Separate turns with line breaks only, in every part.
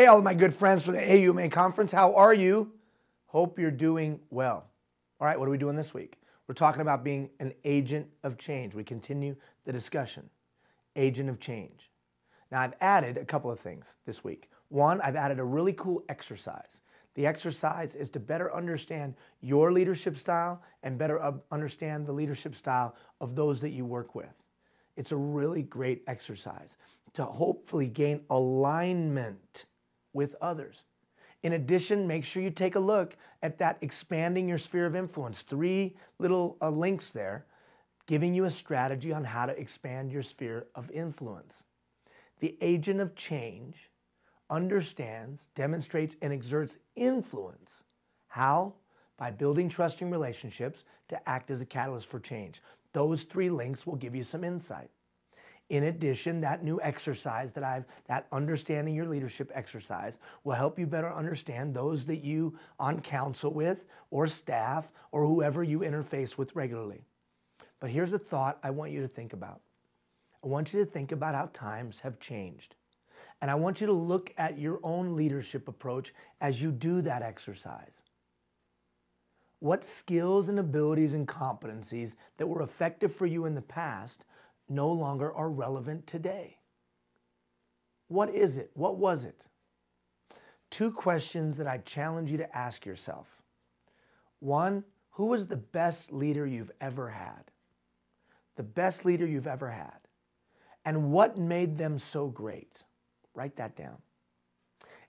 Hey, all of my good friends from the AUMA conference. How are you? Hope you're doing well. All right, what are we doing this week? We're talking about being an agent of change. We continue the discussion. Agent of change. Now, I've added a couple of things this week. One, I've added a really cool exercise. The exercise is to better understand your leadership style and better understand the leadership style of those that you work with. It's a really great exercise to hopefully gain alignment with others. In addition, make sure you take a look at that expanding your sphere of influence. 3 little links there giving you a strategy on how to expand your sphere of influence. The agent of change understands, demonstrates, and exerts influence. How? By building trusting relationships to act as a catalyst for change. Those 3 links will give you some insight. In addition, that new exercise that understanding your leadership exercise will help you better understand those that you on council with or staff or whoever you interface with regularly. But here's a thought I want you to think about. I want you to think about how times have changed. And I want you to look at your own leadership approach as you do that exercise. What skills and abilities and competencies that were effective for you in the past no longer are relevant today? What is it? What was it? 2 questions that I challenge you to ask yourself. 1, who was the best leader you've ever had? The best leader you've ever had. And what made them so great? Write that down.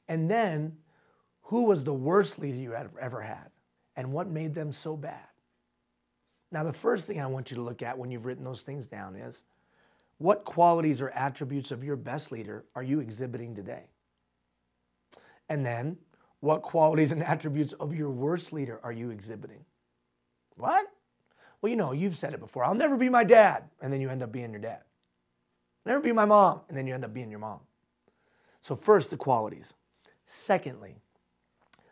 And then, who was the worst leader you ever had? And what made them so bad? Now, the first thing I want you to look at when you've written those things down is, what qualities or attributes of your best leader are you exhibiting today? And then, what qualities and attributes of your worst leader are you exhibiting? What? Well, you know, you've said it before. I'll never be my dad. And then you end up being your dad. Never be my mom. And then you end up being your mom. So first, the qualities. Secondly,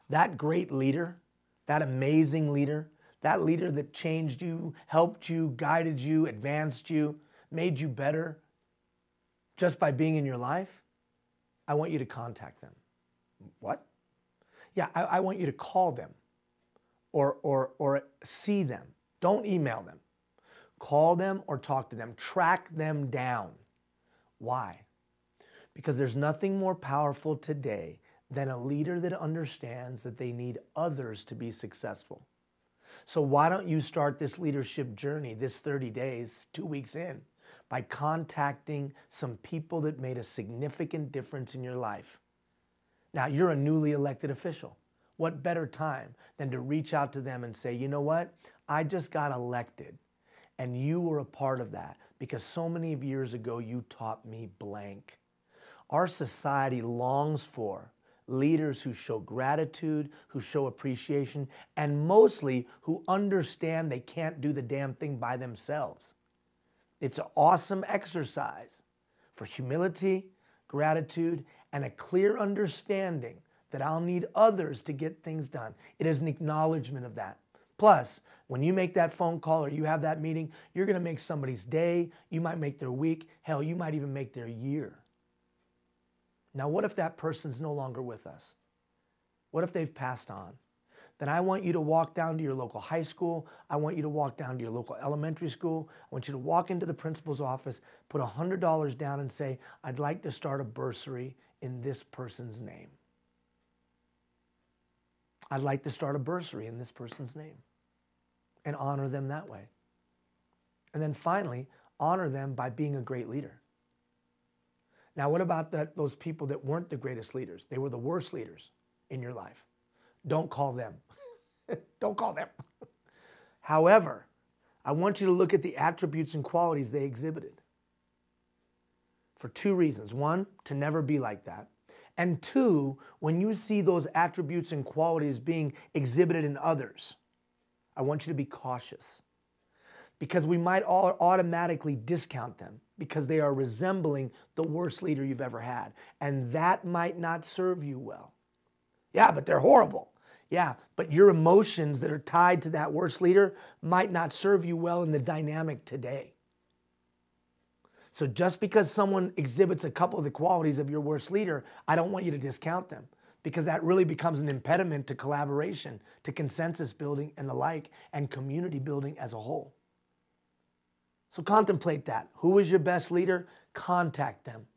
that great leader, that amazing leader, that leader that changed you, helped you, guided you, advanced you, made you better just by being in your life, I want you to contact them. What? Yeah, I want you to call them or see them. Don't email them. Call them or talk to them. Track them down. Why? Because there's nothing more powerful today than a leader that understands that they need others to be successful. So why don't you start this leadership journey, this 30 days, 2 weeks in, by contacting some people that made a significant difference in your life? Now, you're a newly elected official. What better time than to reach out to them and say, you know what? I just got elected, and you were a part of that because so many years ago you taught me blank. Our society longs for leaders who show gratitude, who show appreciation, and mostly who understand they can't do the damn thing by themselves. It's an awesome exercise for humility, gratitude, and a clear understanding that I'll need others to get things done. It is an acknowledgement of that. Plus, when you make that phone call or you have that meeting, you're going to make somebody's day, you might make their week, hell, you might even make their year. Now, what if that person's no longer with us? What if they've passed on? Then I want you to walk down to your local high school. I want you to walk down to your local elementary school. I want you to walk into the principal's office, put $100 down and say, I'd like to start a bursary in this person's name. I'd like to start a bursary in this person's name and honor them that way. And then finally, honor them by being a great leader. Now, what about those people that weren't the greatest leaders? They were the worst leaders in your life. Don't call them. Don't call them. However, I want you to look at the attributes and qualities they exhibited for 2 reasons. 1, to never be like that. And 2, when you see those attributes and qualities being exhibited in others, I want you to be cautious. Because we might all automatically discount them because they are resembling the worst leader you've ever had. And that might not serve you well. Yeah, but they're horrible. Yeah, but your emotions that are tied to that worst leader might not serve you well in the dynamic today. So just because someone exhibits a couple of the qualities of your worst leader, I don't want you to discount them, because that really becomes an impediment to collaboration, to consensus building and the like, and community building as a whole. So contemplate that. Who is your best leader? Contact them.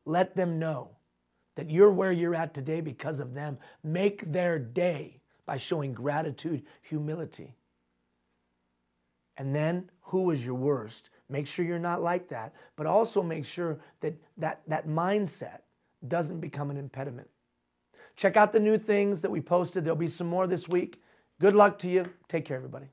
Let them know that you're where you're at today because of them. Make their day by showing gratitude, humility. And then, who is your worst? Make sure you're not like that, but also make sure that that mindset doesn't become an impediment. Check out the new things that we posted. There'll be some more this week. Good luck to you. Take care, everybody.